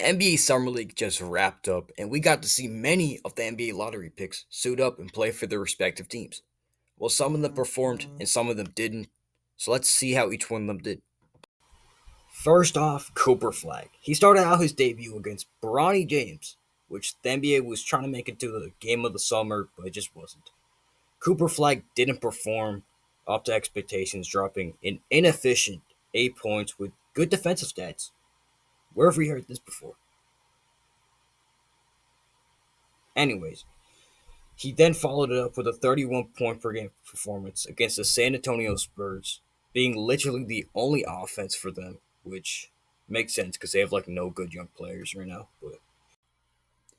NBA Summer League just wrapped up, and we got to see many of the NBA lottery picks suit up and play for their respective teams. Well, some of them performed and some of them didn't, so let's see how each one of them did. First off, Cooper Flag. He started out his debut against Bronny James, which the NBA was trying to make into the game of the summer, but it just wasn't. Cooper Flag didn't perform up to expectations, dropping an inefficient 8 points with good defensive stats. Where have we heard this before? Anyways, he then followed it up with a 31 point per game performance against the San Antonio Spurs, being literally the only offense for them, which makes sense because they have like no good young players right now. But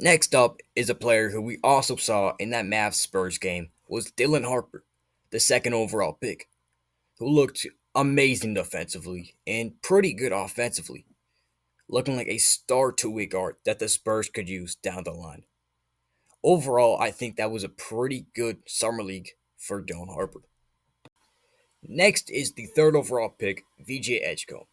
next up is a player who we also saw in that Mavs Spurs game was Dylan Harper, the second overall pick, who looked amazing defensively and pretty good offensively, looking like a star two-way guard that the Spurs could use down the line. Overall, I think that was a pretty good summer league for Dylan Harper. Next is the third overall pick, VJ Edgecombe.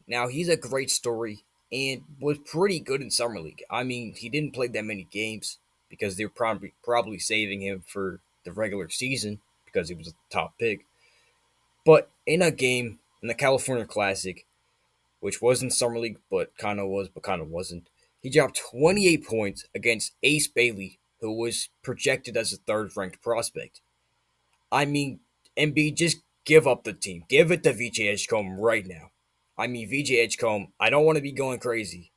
Now he's a great story and was pretty good in summer league. I mean, he didn't play that many games because they're probably saving him for the regular season because he was a top pick. But in a game in the California Classic, which was in summer league but kind of was but kind of wasn't, he dropped 28 points against Ace Bailey, who was projected as a third ranked prospect. I mean, MB, just give up the team. Give it to VJ Edgecombe right now. I mean, VJ Edgecombe, I don't want to be going crazy,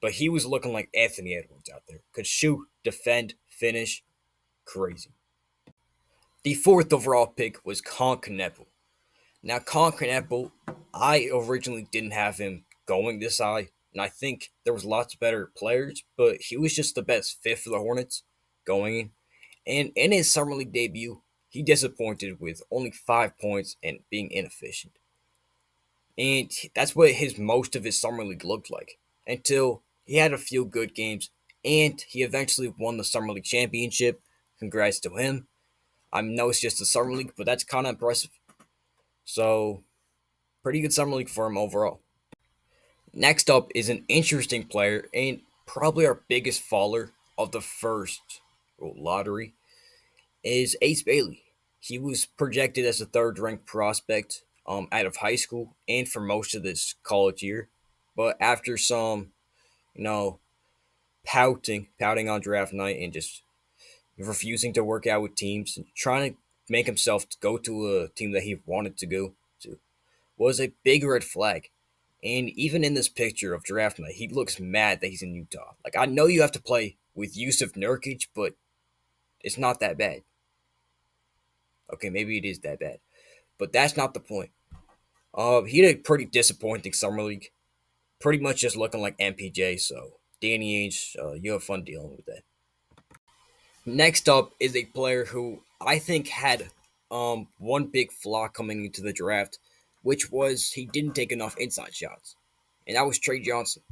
but he was looking like Anthony Edwards out there. Could shoot, defend, finish. Crazy. The fourth overall pick was Con Kneppel. Now, Con Kneppel, I originally didn't have him going this high, and I think there was lots of better players, but he was just the best fit for the Hornets going in. And in his summer league debut, he disappointed with only 5 points and being inefficient. And that's what his most of his summer league looked like until he had a few good games and he eventually won the summer league championship. Congrats to him. I know it's just the summer league, but that's kind of impressive. So, pretty good summer league for him overall. Next up is an interesting player and probably our biggest faller of the first lottery is Ace Bailey. He was projected as a third ranked prospect out of high school and for most of this college year. But after some, you know, pouting on draft night and just refusing to work out with teams and trying to make himself go to a team that he wanted to go to was a big red flag. And even in this picture of draft night, he looks mad that he's in Utah. Like, I know you have to play with Yusuf Nurkic, but it's not that bad. Okay, maybe it is that bad. But that's not the point. He had a pretty disappointing summer league. Pretty much just looking like MPJ, so Danny Ainge, you have fun dealing with that. Next up is a player who I think had one big flaw coming into the draft, which was he didn't take enough inside shots. And that was Trey Johnson.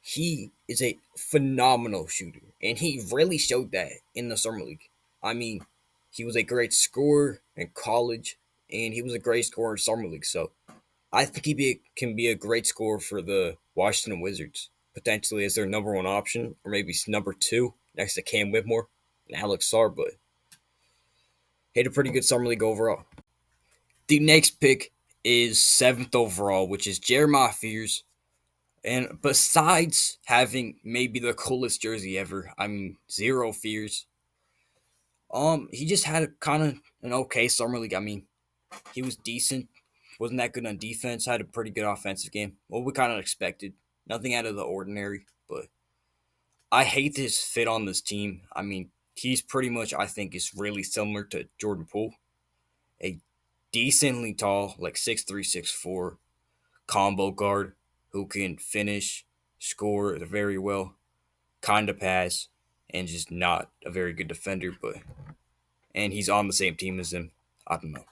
He is a phenomenal shooter, and he really showed that in the summer league. I mean, he was a great scorer in college, and he was a great scorer in summer league. So I think can be a great scorer for the Washington Wizards, potentially as their number one option, or maybe number two next to Cam Whitmore and Alex Sarr. But he had a pretty good summer league overall. The next pick is seventh overall, which is Jeremiah Fears. And besides having maybe the coolest jersey ever, I mean zero fears. He just had a kind of an okay summer league. I mean, he was decent, wasn't that good on defense. Had a pretty good offensive game. What we kind of expected, nothing out of the ordinary. But I hate this fit on this team. I mean, he's pretty much I think is really similar to Jordan Poole, a decently tall, like 6'3", 6'4", combo guard who can finish, score very well, kind of pass, and just not a very good defender. But and he's on the same team as him. I don't know.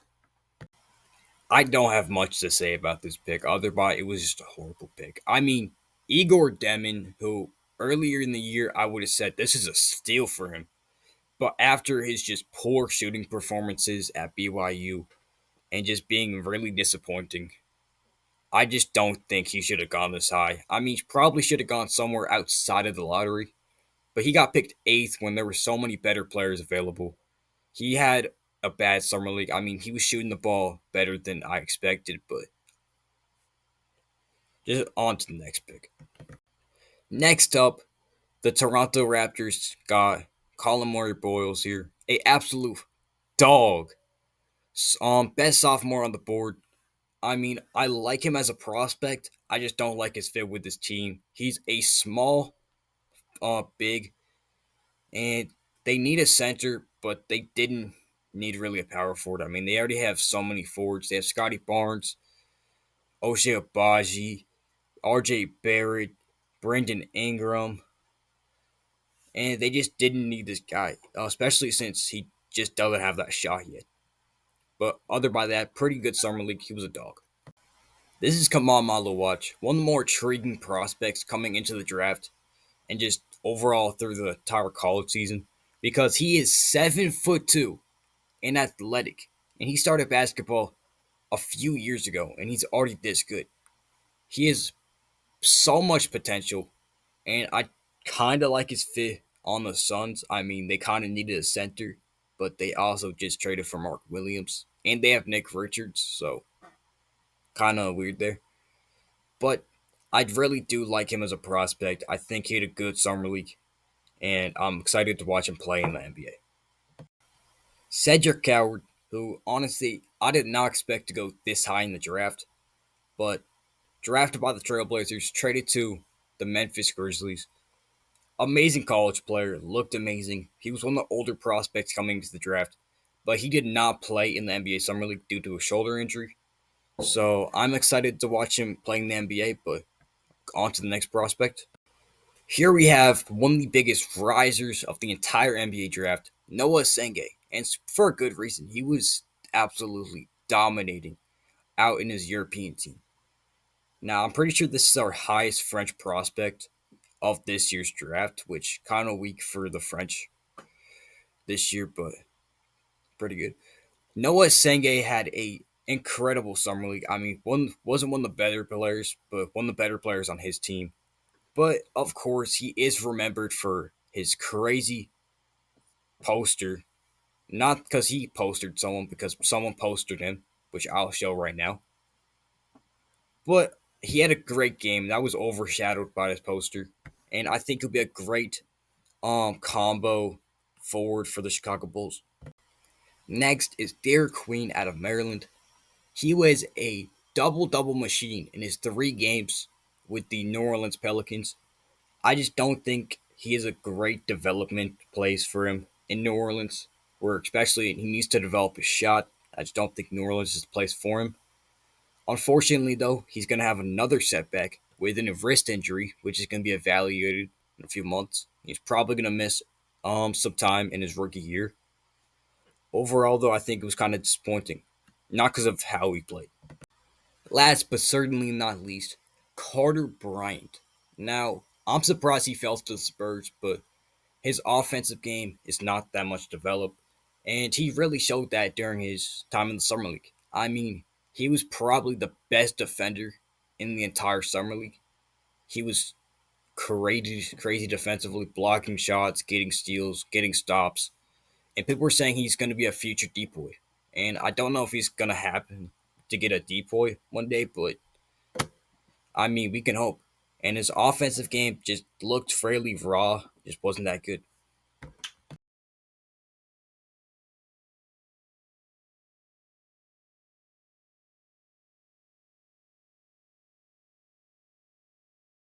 I don't have much to say about this pick. Otherwise, it was just a horrible pick. I mean, Igor Demon, who earlier in the year I would have said this is a steal for him, but after his just poor shooting performances at BYU and just being really disappointing, I just don't think he should have gone this high. I mean, he probably should have gone somewhere outside of the lottery, but he got picked eighth when there were so many better players available. He had a bad summer league. I mean, he was shooting the ball better than I expected, but just on to the next pick. Next up, the Toronto Raptors got Colin Murray Boyles here, a absolute dog. Best sophomore on the board. I mean, I like him as a prospect. I just don't like his fit with this team. He's a small, big, and they need a center, but they didn't need really a power forward. I mean, they already have so many forwards. They have Scotty Barnes, Oshay Abaji, RJ Barrett, Brendan Ingram, and they just didn't need this guy, especially since he just doesn't have that shot yet. But other by that, pretty good summer league. He was a dog. This is Kamal Malawatch, one of the more intriguing prospects coming into the draft and just overall through the entire college season because he is 7 foot two and athletic, and he started basketball a few years ago, and he's already this good. He has so much potential, and I kind of like his fit on the Suns. I mean, they kind of needed a center, but they also just traded for Mark Williams, and they have Nick Richards, so kind of weird there. But I really do like him as a prospect. I think he had a good summer league, and I'm excited to watch him play in the NBA. Cedric Coward, who honestly I did not expect to go this high in the draft, but drafted by the Trailblazers, traded to the Memphis Grizzlies. Amazing college player, looked amazing. He was one of the older prospects coming into the draft, but he did not play in the NBA Summer League due to a shoulder injury. So I'm excited to watch him playing in the NBA, but on to the next prospect. Here we have one of the biggest risers of the entire NBA draft, Noah Senge, and for a good reason. He was absolutely dominating out in his European team. Now, I'm pretty sure this is our highest French prospect of this year's draft, which kind of weak for the French this year, but pretty good. Noah Senge had a incredible summer league. I mean, one wasn't one of the better players, but one of the better players on his team. But of course, he is remembered for his crazy poster. Not because he postered someone, because someone posted him, which I'll show right now. But he had a great game that was overshadowed by his poster, and I think he'll be a great combo forward for the Chicago Bulls. Next is Derek Queen out of Maryland. He was a double double machine in his 3 games with the New Orleans Pelicans. I just don't think he is a great development place for him in New Orleans, where especially he needs to develop his shot. I just don't think New Orleans is the place for him. Unfortunately, though, he's going to have another setback with a wrist injury, which is going to be evaluated in a few months. He's probably going to miss some time in his rookie year. Overall, though, I think it was kind of disappointing, not because of how he played. Last but certainly not least, Carter Bryant. Now, I'm surprised he fell to the Spurs, but his offensive game is not that much developed, and he really showed that during his time in the Summer League. I mean, he was probably the best defender in the entire Summer League. He was crazy defensively, blocking shots, getting steals, getting stops, and people were saying he's going to be a future decoy. And I don't know if he's going to happen to get a decoy one day, but I mean, we can hope. And his offensive game just looked fairly raw, just wasn't that good.